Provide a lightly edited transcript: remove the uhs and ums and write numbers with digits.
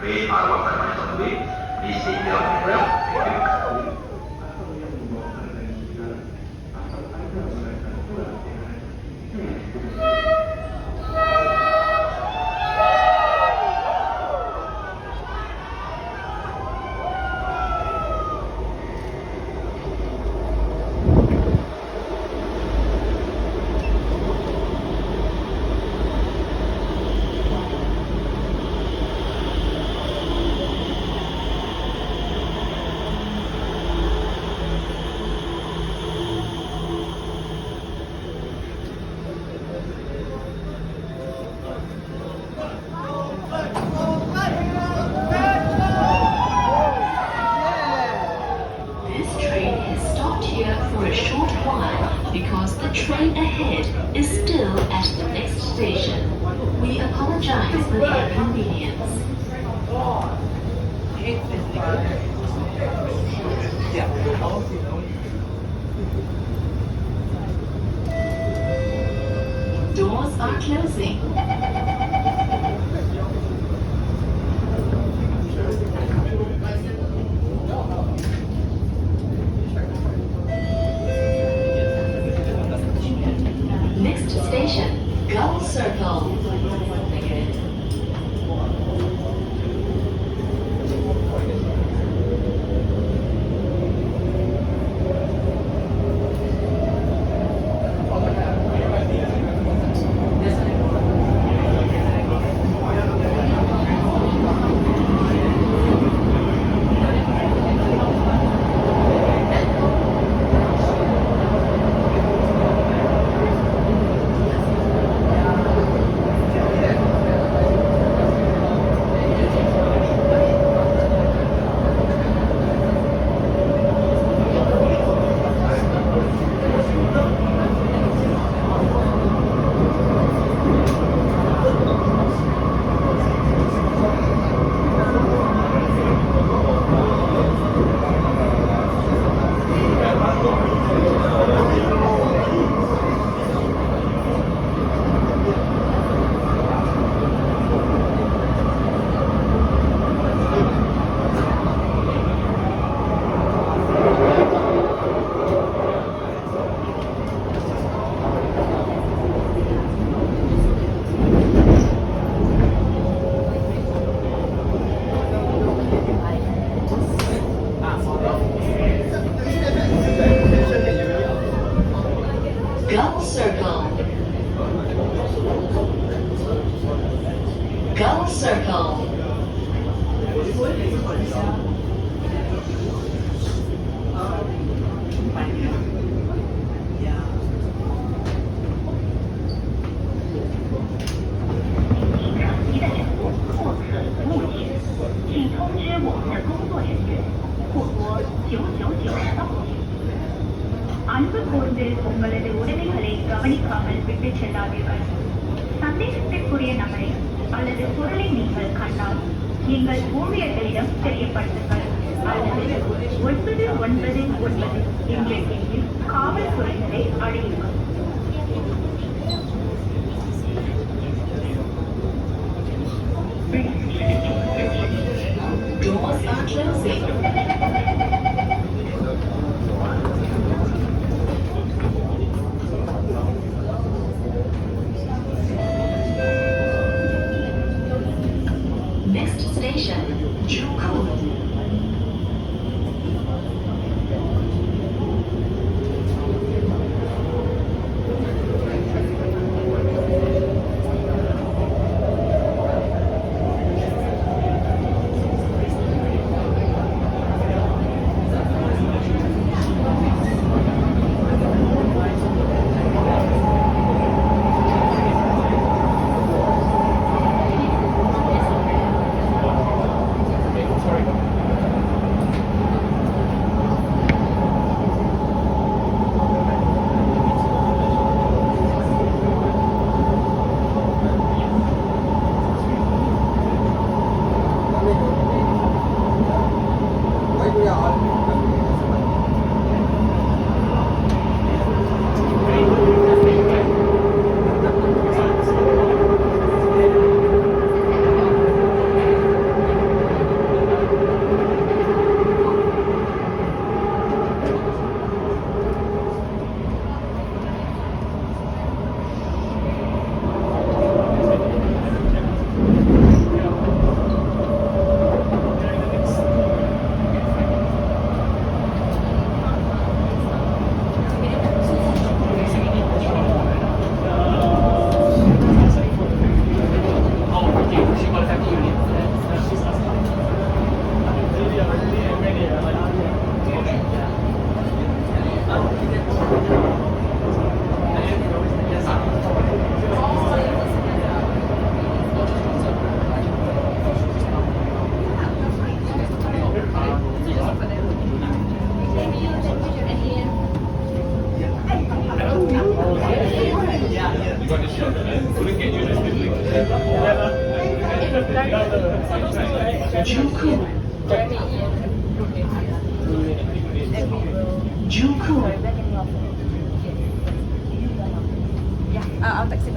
create our permanent way, this is the Thank you. Because the train ahead is still at the next station. We apologize for the inconvenience. Doors are closing. Next station, Gull Circle. Gull Circle. Gull Circle. அன்பு கூர்ந்து உங்களது உடைமைகளை கவனிக்காமல் விட்டு செல்லாதீர்கள். சந்தேகத்திற்குரிய நபரை அல்லது பொருளை நீங்கள் கண்டால் எங்கள் ஊழியர்களிடம் தெரியப்படுத்துங்கள் அல்லது 999 என்ற எண்ணில் காவல்துறையினரை அழையுங்கள். Doors are closing. Next station, Joo Koon. Juku. Juku. I'll text you.